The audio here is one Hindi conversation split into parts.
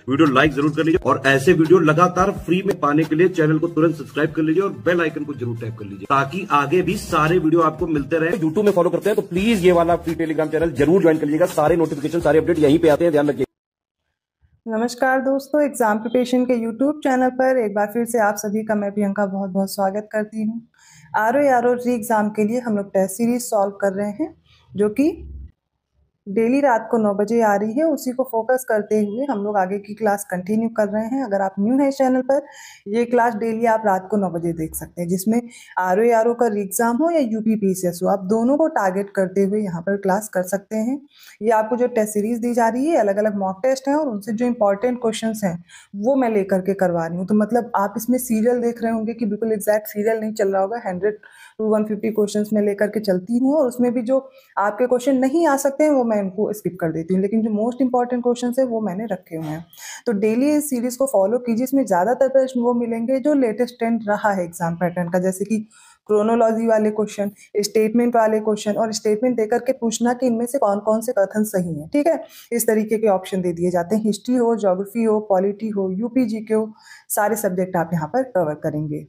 वीडियो लाइक जरूर कर लीजिए और ऐसे वीडियो लगातार फ्री में पाने के लिए चैनल को तुरंत सब्सक्राइब कर लीजिए और बेल आइकन को जरूर टैप कर लीजिए ताकि आगे भी सारे वीडियो आपको मिलते रहे। यूट्यूब में फॉलो करते हैं तो प्लीज ये वाला फ्री टेलीग्राम चैनल जरूर ज्वाइन कर लीजिएगा। सारे नोटिफिकेशन सारे अपडेट यहीं पे आते हैं, ध्यान रखिए। नमस्कार दोस्तों, एग्जाम प्रिपरेशन के यूट्यूब चैनल पर एक बार फिर से आप सभी का मैं प्रियंका बहुत बहुत स्वागत करती हूँ। आरओ री एग्ज़ाम के लिए हम लोग टेस्ट सीरीज सॉल्व कर रहे हैं जो कि डेली रात को 9 बजे आ रही है। उसी को फोकस करते हुए हम लोग आगे की क्लास कंटिन्यू कर रहे हैं। अगर आप न्यू हैं इस चैनल पर, ये क्लास डेली आप रात को 9 बजे देख सकते हैं, जिसमें आरओ का री एग्ज़ाम हो या यूपी पीसीएस हो, आप दोनों को टारगेट करते हुए यहाँ पर क्लास कर सकते हैं। ये आपको जो टेस्ट सीरीज दी जा रही है, अलग अलग मॉक टेस्ट हैं और उनसे जो इंपॉर्टेंट क्वेश्चन हैं वो मैं लेकर के करवा रही हूँ। तो मतलब आप इसमें सीरियल देख रहे होंगे कि बिल्कुल एग्जैक्ट सीरियल नहीं चल रहा होगा। 100 to 150 क्वेश्चन में लेकर के चलती हूँ और उसमें भी जो आपके क्वेश्चन नहीं आ सकते हैं वो मैं इनको स्किप कर देती हूँ, लेकिन जो मोस्ट इंपॉर्टेंट क्वेश्चन है वो मैंने रखे हुए हैं। तो डेली इस सीरीज को फॉलो कीजिए। इसमें ज़्यादातर प्रश्न वो मिलेंगे जो लेटेस्ट ट्रेंड रहा है एग्जाम पैटर्न का, जैसे कि क्रोनोलॉजी वाले क्वेश्चन, स्टेटमेंट वाले क्वेश्चन और स्टेटमेंट देकर के पूछना कि इनमें से कौन कौन से कथन सही हैं। ठीक है, इस तरीके के ऑप्शन दे दिए जाते हैं। हिस्ट्री हो, ज्योग्राफी हो, पॉलिटी हो, यूपी जीके हो, सारे सब्जेक्ट आप यहाँ पर कवर करेंगे।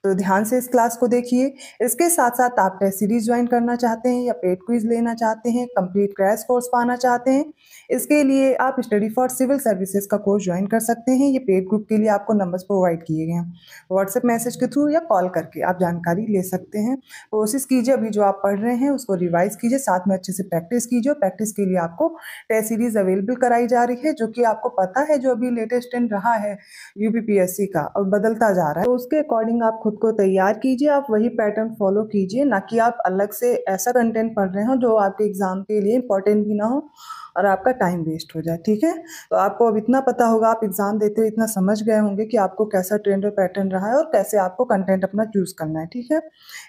तो ध्यान से इस क्लास को देखिए। इसके साथ साथ आप टेस्ट सीरीज ज्वाइन करना चाहते हैं या पेड क्विज लेना चाहते हैं, कंप्लीट क्रैश कोर्स पाना चाहते हैं, इसके लिए आप स्टडी फॉर सिविल सर्विसेज का कोर्स ज्वाइन कर सकते हैं। ये पेड ग्रुप के लिए आपको नंबर्स प्रोवाइड किए गए हैं। व्हाट्सएप मैसेज के थ्रू या कॉल करके आप जानकारी ले सकते हैं। कोशिश कीजिए अभी जो आप पढ़ रहे हैं उसको रिवाइज कीजिए, साथ में अच्छे से प्रैक्टिस कीजिए। प्रैक्टिस के लिए आपको टेस्ट सीरीज अवेलेबल कराई जा रही है, जो कि आपको पता है जो अभी लेटेस्ट ट्रेंड रहा है यूपीपीएससी का और बदलता जा रहा है, तो उसके अकॉर्डिंग आप खुद को तैयार कीजिए। आप वही पैटर्न फॉलो कीजिए, ना कि आप अलग से ऐसा कंटेंट पढ़ रहे हो जो आपके एग्जाम के लिए इंपॉर्टेंट भी ना हो और आपका टाइम वेस्ट हो जाए। ठीक है, तो आपको अब इतना पता होगा, आप एग्जाम देते हुए इतना समझ गए होंगे कि आपको कैसा ट्रेंड और पैटर्न रहा है और कैसे आपको कंटेंट अपना चूज करना है। ठीक है,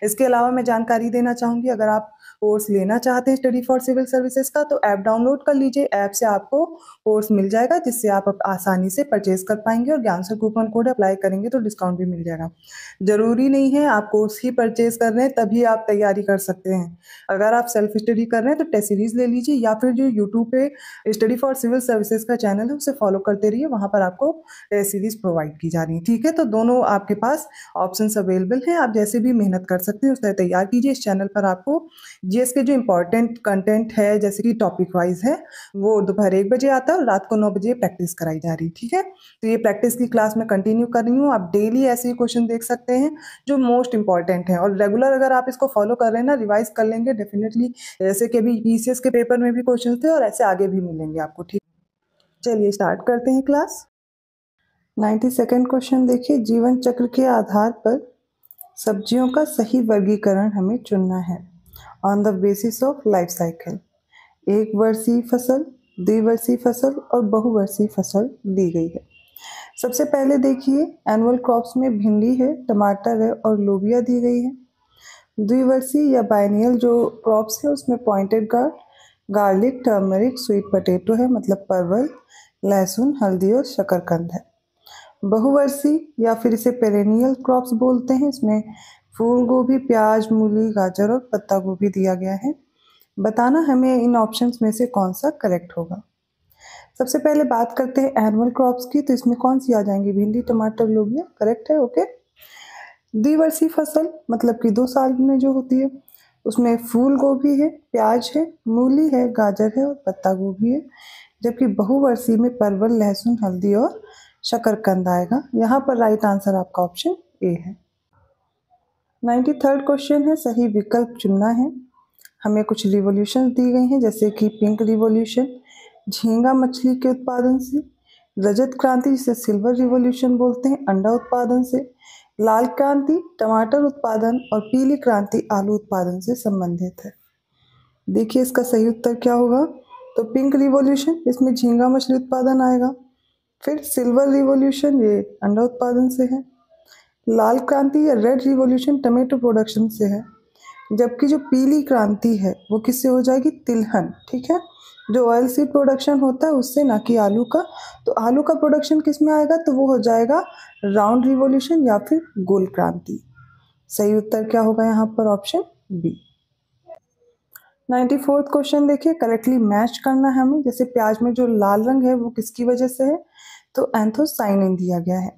इसके अलावा मैं जानकारी देना चाहूँगी, अगर आप कोर्स लेना चाहते हैं स्टडी फॉर सिविल सर्विसेज का तो ऐप डाउनलोड कर लीजिए। ऐप से आपको कोर्स मिल जाएगा जिससे आप आसानी से परचेज कर पाएंगे और ज्ञान सर कूपन कोड अप्लाई करेंगे तो डिस्काउंट भी मिल जाएगा। जरूरी नहीं है आप कोर्स ही परचेज कर रहे हैं तभी आप तैयारी कर सकते हैं। अगर आप सेल्फ स्टडी कर रहे हैं तो टेस्ट सीरीज ले लीजिए या फिर जो यूट्यूब पे स्टडी फॉर सिविल सर्विसेज का चैनल है उसे फॉलो करते रहिए, वहां पर आपको टेस्ट सीरीज प्रोवाइड की जा रही है। ठीक है, तो दोनों आपके पास ऑप्शन अवेलेबल हैं, आप जैसे भी मेहनत कर सकते हैं उस तरह तैयार कीजिए। इस चैनल पर आपको जीएस के जो इंपॉर्टेंट कंटेंट है जैसे कि टॉपिक वाइज है वो दोपहर 1 बजे आता है और रात को 9 बजे प्रैक्टिस कराई जा रही है। ठीक है, तो ये प्रैक्टिस की क्लास में कंटिन्यू कर रही हूँ। आप डेली ऐसे ही क्वेश्चन देख सकते हैं जो मोस्ट इंपॉर्टेंट है और रेगुलर अगर आप इसको फॉलो कर रहे हैं ना, रिवाइज कर लेंगे डेफिनेटली, जैसे कि अभी पीसीएस के पेपर में भी क्वेश्चन थे और ऐसे आगे भी मिलेंगे आपको। ठीक, चलिए स्टार्ट करते हैं क्लास। 92nd क्वेश्चन देखिए, जीवन चक्र के आधार पर सब्जियों का सही वर्गीकरण हमें चुनना है on the basis of life cycle. एक वर्षीय फसल, द्विवर्षीय फसल और बहुवर्षीय फसल दी गई है। सबसे पहले देखिए एनुअल क्रॉप्स में भिंडी है, टमाटर है और लोबिया दी गई है। द्विवर्षीय या बाइनियल जो क्रॉप्स है उसमें pointed gourd, garlic, turmeric, sweet potato है मतलब परवल, लहसुन, हल्दी और शकरकंद है। बहुवर्षीय या फिर इसे पेरेनियल क्रॉप्स बोलते हैं, इसमें फूल गोभी, प्याज, मूली, गाजर और पत्ता गोभी दिया गया है। बताना हमें इन ऑप्शंस में से कौन सा करेक्ट होगा। सबसे पहले बात करते हैं एनुअल क्रॉप्स की, तो इसमें कौन सी आ जाएंगी, भिंडी, टमाटर, लोबिया, करेक्ट है। ओके, द्विवर्षीय फसल मतलब कि 2 साल में जो होती है उसमें फूल गोभी है, प्याज है, मूली है, गाजर है और पत्ता गोभी है। जबकि बहुवर्षीय में परवल, लहसुन, हल्दी और शकरकंद आएगा। यहाँ पर राइट आंसर आपका ऑप्शन ए है। 93rd क्वेश्चन है, सही विकल्प चुनना है। हमें कुछ रिवॉल्यूशन दी गई हैं जैसे कि पिंक रिवॉल्यूशन झींगा मछली के उत्पादन से, रजत क्रांति जिसे सिल्वर रिवॉल्यूशन बोलते हैं अंडा उत्पादन से, लाल क्रांति टमाटर उत्पादन और पीली क्रांति आलू उत्पादन से संबंधित है। देखिए इसका सही उत्तर क्या होगा, तो पिंक रिवॉल्यूशन इसमें झींगा मछली उत्पादन आएगा, फिर सिल्वर रिवॉल्यूशन ये अंडा उत्पादन से है, लाल क्रांति या रेड रिवॉल्यूशन टमेटो प्रोडक्शन से है, जबकि जो पीली क्रांति है वो किससे हो जाएगी, तिलहन। ठीक है, जो ऑयल सीड प्रोडक्शन होता है उससे, ना कि आलू का। तो आलू का प्रोडक्शन किस में आएगा, तो वो हो जाएगा राउंड रिवॉल्यूशन या फिर गोल क्रांति। सही उत्तर क्या होगा यहाँ पर, ऑप्शन बी। 94th क्वेश्चन देखिए, करेक्टली मैच करना है हमें। जैसे प्याज में जो लाल रंग है वो किसकी वजह से है, तो एंथोसाइनिन दिया गया है।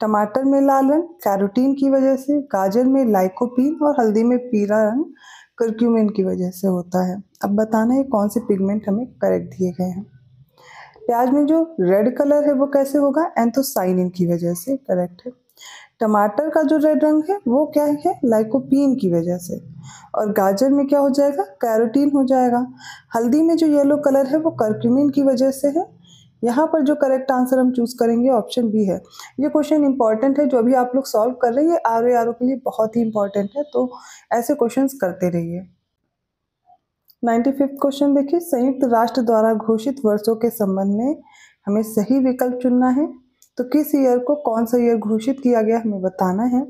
टमाटर में लाल रंग कैरोटीन की वजह से, गाजर में लाइकोपीन और हल्दी में पीला रंग कर्क्यूमिन की वजह से होता है। अब बताना है कौन से पिगमेंट हमें करेक्ट दिए गए हैं। प्याज में जो रेड कलर है वो कैसे होगा, एंथोसाइनिन की वजह से, करेक्ट है। टमाटर का जो रेड रंग है वो क्या है, लाइकोपीन की वजह से। और गाजर में क्या हो जाएगा, कैरोटीन हो जाएगा। हल्दी में जो येलो कलर है वो कर्क्यूमिन की वजह से है। यहाँ पर जो करेक्ट आंसर हम चूज करेंगे ऑप्शन बी है। ये क्वेश्चन इंपॉर्टेंट है, जो अभी आप लोग सॉल्व कर रहे हैं, ये आर के लिए बहुत ही इंपॉर्टेंट है, तो ऐसे क्वेश्चंस करते रहिए। 95वां क्वेश्चन देखिए, संयुक्त राष्ट्र द्वारा घोषित वर्षों के संबंध में हमें सही विकल्प चुनना है। तो किस ईयर को कौन सा ईयर घोषित किया गया हमें बताना है।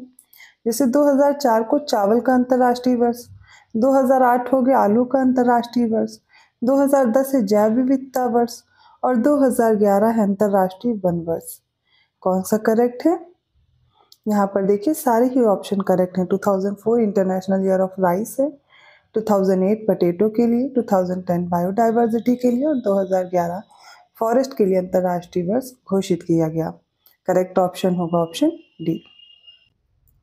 जैसे 2004 को चावल का अंतर्राष्ट्रीय वर्ष, 2008 हो गया आलू का अंतर्राष्ट्रीय वर्ष, 2010 है जैव विविधता वर्ष और 2011 है अंतर्राष्ट्रीय वन वर्ष। कौन सा करेक्ट है, यहाँ पर देखिए सारे ही ऑप्शन करेक्ट हैं। 2004 इंटरनेशनल ईयर ऑफ राइस है, 2008 पोटैटो के लिए, 2010 बायोडाइवर्सिटी के लिए और 2011 फॉरेस्ट के लिए अंतर्राष्ट्रीय वर्ष घोषित किया गया। करेक्ट ऑप्शन होगा ऑप्शन डी।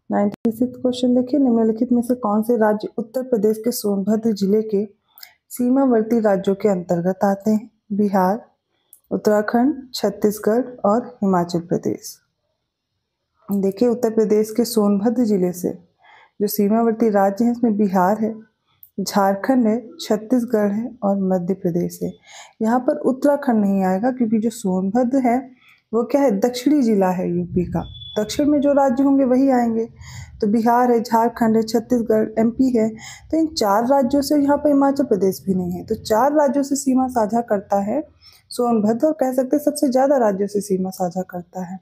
96वां क्वेश्चन देखिए, निम्नलिखित में से कौन से राज्य उत्तर प्रदेश के सोनभद्र जिले के सीमावर्ती राज्यों के अंतर्गत आते हैं। बिहार, उत्तराखंड, छत्तीसगढ़ और हिमाचल प्रदेश। देखिए उत्तर प्रदेश के सोनभद्र जिले से जो सीमावर्ती राज्य हैं इसमें बिहार है, झारखंड है, छत्तीसगढ़ है और मध्य प्रदेश है। यहाँ पर उत्तराखंड नहीं आएगा क्योंकि जो सोनभद्र है वो क्या है, दक्षिणी जिला है यूपी का। दक्षिण में जो राज्य होंगे वही आएंगे। तो बिहार है, झारखंड है, छत्तीसगढ़, एमपी है। तो इन 4 राज्यों से यहाँ पर हिमाचल प्रदेश भी नहीं है। तो 4 राज्यों से सीमा साझा करता है सोनभद्र, और कह सकते हैं सबसे ज़्यादा राज्यों से सीमा साझा करता है।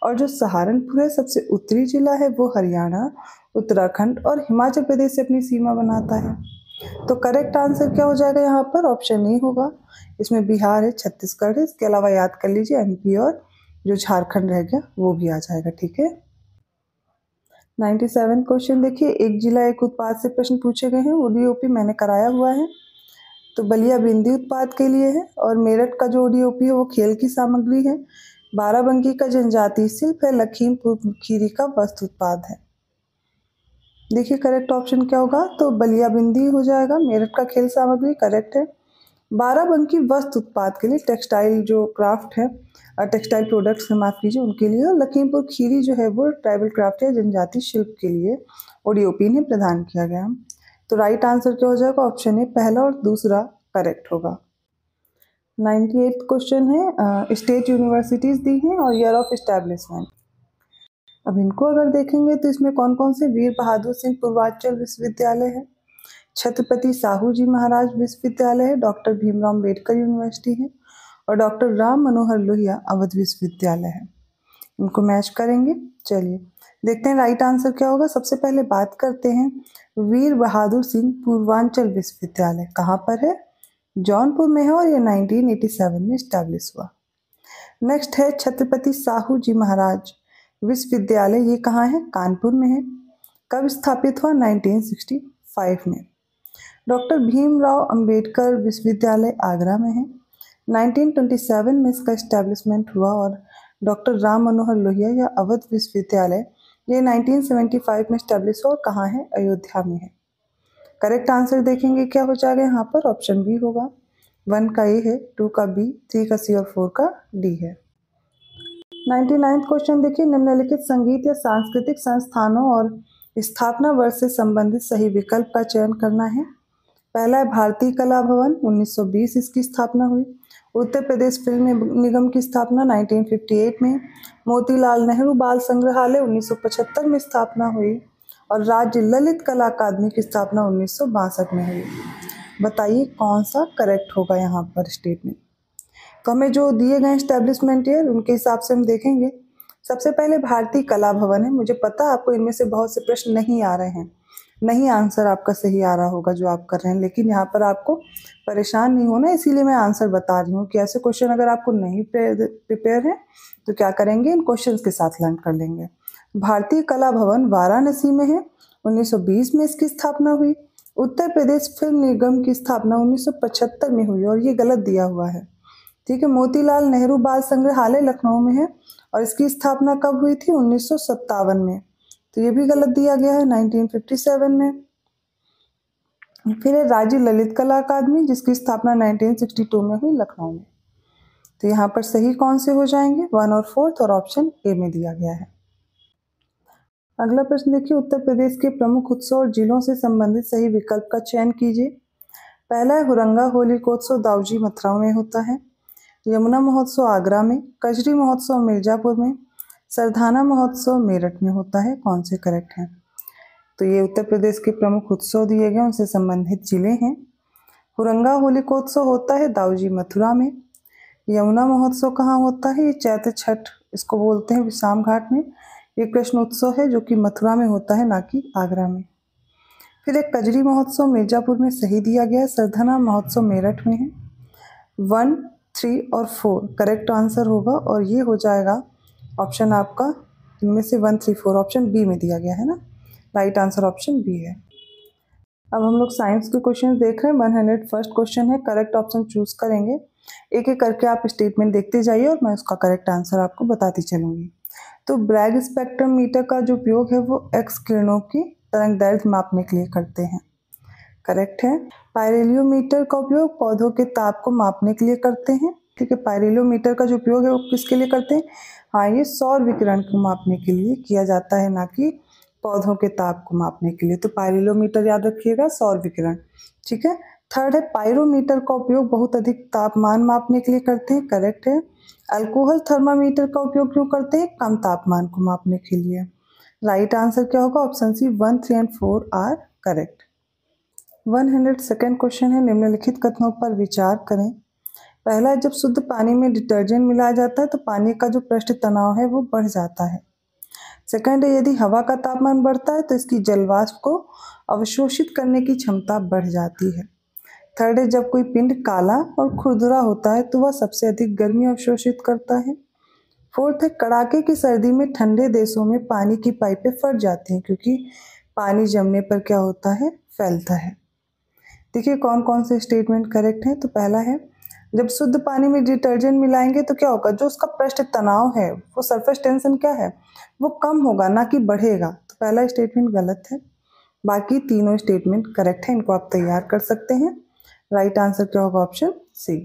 और जो सहारनपुर है सबसे उत्तरी जिला है, वो हरियाणा, उत्तराखंड और हिमाचल प्रदेश से अपनी सीमा बनाता है। तो करेक्ट आंसर क्या हो जाएगा यहाँ पर, ऑप्शन ए होगा। इसमें बिहार है, छत्तीसगढ़ है, इसके अलावा याद कर लीजिए एमपी और जो झारखंड रह गया वो भी आ जाएगा। ठीक है। 97 क्वेश्चन देखिए, एक जिला एक उत्पाद से प्रश्न पूछे गए हैं। ओडीओपी मैंने कराया हुआ है। तो बलिया बिंदी उत्पाद के लिए है और मेरठ का जो ओडीओपी है वो खेल की सामग्री है। बाराबंकी का जनजातीय शिल्प है, लखीमपुर खीरी का वस्त्र उत्पाद है। देखिए करेक्ट ऑप्शन क्या होगा, तो बलिया बिंदी हो जाएगा। मेरठ का खेल सामग्री करेक्ट है। बाराबंकी वस्त्र उत्पाद के लिए, टेक्सटाइल जो क्राफ्ट है, टेक्सटाइल प्रोडक्ट्स है माफ कीजिए उनके लिए। और लखीमपुर खीरी जो है वो ट्राइबल क्राफ्ट या जनजातीय शिल्प के लिए ओडीओपी ने प्रदान किया गया। तो राइट आंसर क्या हो जाएगा, ऑप्शन ए पहला और दूसरा करेक्ट होगा। 98 क्वेश्चन है, स्टेट यूनिवर्सिटीज दी हैं और ईयर ऑफ एस्टैब्लिशमेंट। अब इनको अगर देखेंगे तो इसमें कौन कौन से, वीर बहादुर सिंह पूर्वांचल विश्वविद्यालय है, छत्रपति साहू जी महाराज विश्वविद्यालय है, डॉक्टर भीमराव अम्बेडकर यूनिवर्सिटी है और डॉक्टर राम मनोहर लोहिया अवध विश्वविद्यालय है। इनको मैच करेंगे। चलिए देखते हैं राइट आंसर क्या होगा। सबसे पहले बात करते हैं वीर बहादुर सिंह पूर्वांचल विश्वविद्यालय कहाँ पर है, जौनपुर में है और ये 1987 में स्टैब्लिश हुआ। नेक्स्ट है छत्रपति साहू जी महाराज विश्वविद्यालय, ये कहाँ है, कानपुर में है। कब स्थापित हुआ, 1965 में। डॉक्टर भीमराव अंबेडकर विश्वविद्यालय आगरा में है, 1927 में इसका इस्टेब्लिशमेंट हुआ। और डॉक्टर राम मनोहर लोहिया या अवध विश्वविद्यालय ये 1975 में इस्टेब्लिश हुआ और कहाँ है, अयोध्या में है। करेक्ट आंसर देखेंगे क्या हो जाएगा यहाँ पर, ऑप्शन बी होगा। 1 का ए है, 2 का बी, 3 का सी और 4 का डी है। 99वां क्वेश्चन देखिए, निम्नलिखित संगीत या सांस्कृतिक संस्थानों और स्थापना वर्ष से संबंधित सही विकल्प का चयन करना है। पहला है भारतीय कला भवन, 1920 इसकी स्थापना हुई। उत्तर प्रदेश फिल्म निगम की स्थापना 1958 में। मोतीलाल नेहरू बाल संग्रहालय 1975 में स्थापना हुई। और राज्य ललित कला अकादमी की स्थापना 1962 में हुई। बताइए कौन सा करेक्ट होगा यहाँ पर स्टेटमेंट। तो हमें जो दिए गए एस्टेब्लिशमेंट ईयर उनके हिसाब से हम देखेंगे। सबसे पहले भारतीय कला भवन है। मुझे पता है आपको इनमें से बहुत से प्रश्न नहीं आ रहे हैं, नहीं आंसर आपका सही आ रहा होगा जो आप कर रहे हैं, लेकिन यहाँ पर आपको परेशान नहीं होना, इसीलिए मैं आंसर बता रही हूँ कि ऐसे क्वेश्चन अगर आपको नहीं प्रिपेयर है तो क्या करेंगे, इन क्वेश्चंस के साथ लर्न कर लेंगे। भारतीय कला भवन वाराणसी में है, 1920 में इसकी स्थापना हुई। उत्तर प्रदेश फिल्म निगम की स्थापना 1975 में हुई और ये गलत दिया हुआ है। ठीक है। मोतीलाल नेहरू बाल संग्रहालय लखनऊ में है और इसकी स्थापना कब हुई थी? 1957 में। तो ये भी गलत दिया गया है, 1957 में। फिर है राजीव ललित कला अकादमी, जिसकी स्थापना 1962 में हुई लखनऊ में। तो यहाँ पर सही कौन से हो जाएंगे? 1 और 4 और ऑप्शन ए में दिया गया है। अगला प्रश्न देखिए, उत्तर प्रदेश के प्रमुख उत्सव और जिलों से संबंधित सही विकल्प का चयन कीजिए। पहला है हुरंगा होलिकोत्सव दाऊजी मथुरा में होता है, यमुना महोत्सव आगरा में, कजरी महोत्सव मिर्जापुर में, सरधाना महोत्सव मेरठ में होता है। कौन से करेक्ट हैं? तो ये उत्तर प्रदेश के प्रमुख उत्सव दिए गए, उनसे संबंधित जिले हैं। हुरंगा होलिकोत्सव होता है दाऊजी मथुरा में। यमुना महोत्सव कहाँ होता है? ये चैत्र छठ इसको बोलते हैं, विश्राम घाट में। ये कृष्ण उत्सव है जो कि मथुरा में होता है, ना कि आगरा में। फिर एक कजरी महोत्सव मिर्जापुर में सही दिया गया है। सरधाना महोत्सव मेरठ में है। 1, 3 और 4 करेक्ट आंसर होगा और ये हो जाएगा ऑप्शन आपका इनमें से 1, 3, 4 ऑप्शन बी में दिया गया है ना। राइट आंसर ऑप्शन बी है। अब हम लोग साइंस के क्वेश्चन देख रहे हैं। 101st क्वेश्चन है, करेक्ट ऑप्शन चूज करेंगे। एक एक करके आप स्टेटमेंट देखते जाइए और मैं उसका करेक्ट आंसर आपको बताती चलूंगी। तो ब्रैग स्पेक्ट्रम मीटर का जो उपयोग है वो एक्स किरणों की तरंग दैर्ध्य मापने के लिए करते हैं। करेक्ट है। पायरेलियोमीटर का उपयोग पौधों के ताप को मापने के लिए करते हैं। ठीक है, पायरेलियोमीटर का जो उपयोग है वो किसके लिए करते हैं? हाँ, ये सौर विकिरण को मापने के लिए किया जाता है, ना कि पौधों के ताप को मापने के लिए। तो पायरेलियोमीटर याद रखिएगा, सौर विकिरण। ठीक है। थर्ड है पायरोमीटर का उपयोग बहुत अधिक तापमान मापने के लिए करते हैं। करेक्ट है। अल्कोहल थर्मामीटर का उपयोग क्यों करते हैं? कम तापमान को मापने के लिए। राइट आंसर क्या होगा? Option C 1, 3 and 4 are correct. 102nd question है, निम्नलिखित कथनों पर विचार करें। पहला है, जब शुद्ध पानी में डिटर्जेंट मिलाया जाता है तो पानी का जो पृष्ठ तनाव है वो बढ़ जाता है। सेकंड है, यदि हवा का तापमान बढ़ता है तो इसकी जलवाष्प को अवशोषित करने की क्षमता बढ़ जाती है। थर्ड है, जब कोई पिंड काला और खुरदुरा होता है तो वह सबसे अधिक गर्मी अवशोषित करता है। फोर्थ है, कड़ाके की सर्दी में ठंडे देशों में पानी की पाइपें फट जाती हैं क्योंकि पानी जमने पर क्या होता है? फैलता है। देखिए कौन कौन से स्टेटमेंट करेक्ट हैं। तो पहला है, जब शुद्ध पानी में डिटर्जेंट मिलाएंगे तो क्या होगा? जो उसका पृष्ठ तनाव है, वो सरफेस टेंशन क्या है, वो कम होगा, ना कि बढ़ेगा। तो पहला स्टेटमेंट गलत है। बाकी तीनों स्टेटमेंट करेक्ट है, इनको आप तैयार कर सकते हैं। राइट आंसर क्या होगा? ऑप्शन सी।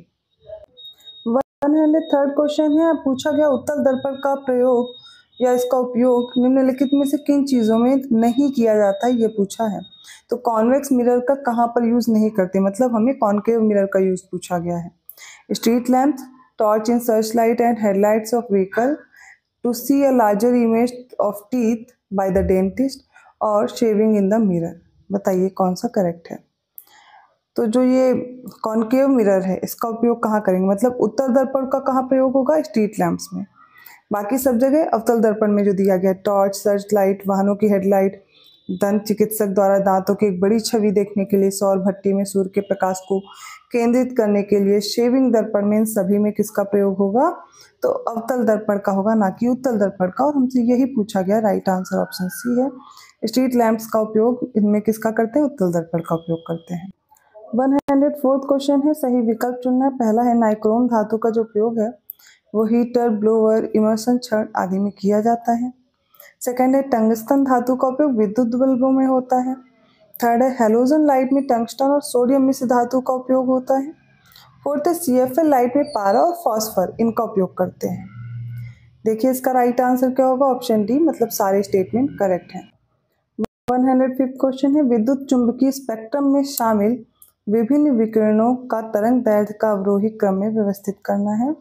103rd क्वेश्चन है, पूछा गया उत्तल दर्पण का प्रयोग या इसका उपयोग निम्नलिखित में से किन चीज़ों में नहीं किया जाता है, ये पूछा है। तो कॉन्वेक्स मिरर का कहाँ पर यूज़ नहीं करते, मतलब हमें कॉन्केव मिरर का यूज़ पूछा गया है। Street lamps, torch in search light and headlights of vehicle, to see a larger image of teeth by the dentist और शेविंग इन द मिरर। बताइए कौन सा करेक्ट है। तो जो ये कॉन्केव मिरर है इसका उपयोग कहाँ करेंगे, मतलब उत्तल दर्पण का कहाँ प्रयोग होगा? स्ट्रीट लैम्प्स में। बाकी सब जगह अवतल दर्पण में जो दिया गया टॉर्च, सर्च लाइट, वाहनों की हेडलाइट, दंत चिकित्सक द्वारा दांतों की एक बड़ी छवि देखने के लिए, सौर भट्टी में सूर्य के प्रकाश को केंद्रित करने के लिए, शेविंग दर्पण में, इन सभी में किसका प्रयोग होगा? तो अवतल दर्पण का होगा, ना कि उत्तल दर्पण का। और हमसे यही पूछा गया। राइट आंसर ऑप्शन सी है। स्ट्रीट लैम्प्स का उपयोग इनमें किसका करते हैं? उत्तल दर्पण का उपयोग करते हैं। 104th क्वेश्चन है, सही विकल्प चुनना है। पहला है, नाइक्रोम धातु का जो उपयोग है वो हीटर, ब्लोअर, इमर्सन छड़ आदि में किया जाता है। सेकंड है, टंगस्टन धातु का उपयोग विद्युत बल्बों में होता है। थर्ड है, हेलोजन लाइट में टंगस्टन और सोडियम मिश्र धातु का उपयोग होता है। फोर्थ है, CFL लाइट में पारा और फॉस्फर इनका उपयोग करते हैं। देखिए इसका राइट आंसर क्या होगा? ऑप्शन डी, मतलब सारे स्टेटमेंट करेक्ट हैं। 105th क्वेश्चन है, विद्युत चुंबकीय स्पेक्ट्रम में शामिल विभिन्न विकिरणों का तरंग दैर्ध्य का अवरोही क्रम में व्यवस्थित करना है।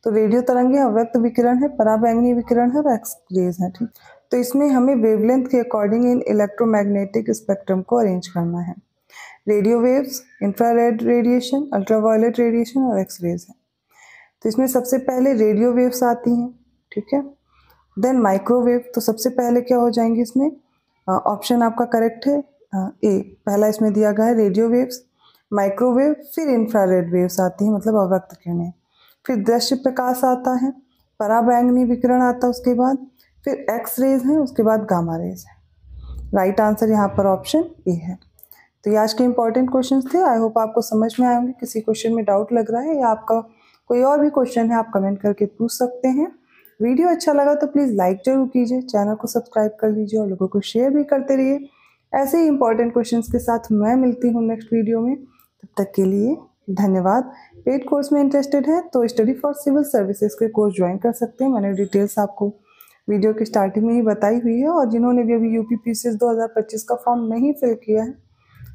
तो रेडियो तरंगे अव्यक्त विकिरण है, पराबैंगनी विकिरण है और एक्स रेज है। ठीक, तो इसमें हमें वेवलेंथ के अकॉर्डिंग इन इलेक्ट्रोमैग्नेटिक स्पेक्ट्रम को अरेंज करना है। Radio waves, infrared radiation, ultraviolet radiation और एक्स रेज है। तो इसमें सबसे पहले रेडियो वेव्स आती हैं। ठीक है, देन माइक्रोवेव। तो सबसे पहले क्या हो जाएंगे इसमें? ऑप्शन आपका करेक्ट है ए, पहला इसमें दिया गया है रेडियो वेव्स, माइक्रोवेव, फिर इंफ्रारेड वेव्स आती हैं, मतलब अव्यक्त किरणें, फिर दृश्य प्रकाश आता है, पराबैंगनी विकिरण आता है उसके बाद, फिर एक्स रेज है, उसके बाद गामा रेज है। राइट आंसर यहाँ पर ऑप्शन ए है। तो ये आज के इंपॉर्टेंट क्वेश्चंस थे। आई होप आपको समझ में आए होंगे। किसी क्वेश्चन में डाउट लग रहा है या आपका कोई और भी क्वेश्चन है आप कमेंट करके पूछ सकते हैं। वीडियो अच्छा लगा तो प्लीज़ लाइक जरूर कीजिए, चैनल को सब्सक्राइब कर लीजिए और लोगों को शेयर भी करते रहिए। ऐसे ही इंपॉर्टेंट क्वेश्चंस के साथ मैं मिलती हूँ नेक्स्ट वीडियो में। तब तक के लिए धन्यवाद। पेड कोर्स में इंटरेस्टेड है तो स्टडी फॉर सिविल सर्विसेज के कोर्स ज्वाइन कर सकते हैं। मैंने डिटेल्स आपको वीडियो की स्टार्टिंग में ही बताई हुई है। और जिन्होंने भी अभी यूपीपीसीएस 2025 का फॉर्म नहीं फिल किया है,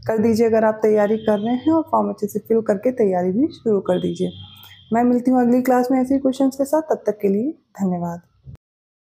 कर दीजिए अगर आप तैयारी कर रहे हैं, और फॉर्म अच्छे से फिल करके तैयारी भी शुरू कर दीजिए। मैं मिलती हूँ अगली क्लास में ऐसे ही क्वेश्चंस के साथ। तब तक के लिए धन्यवाद।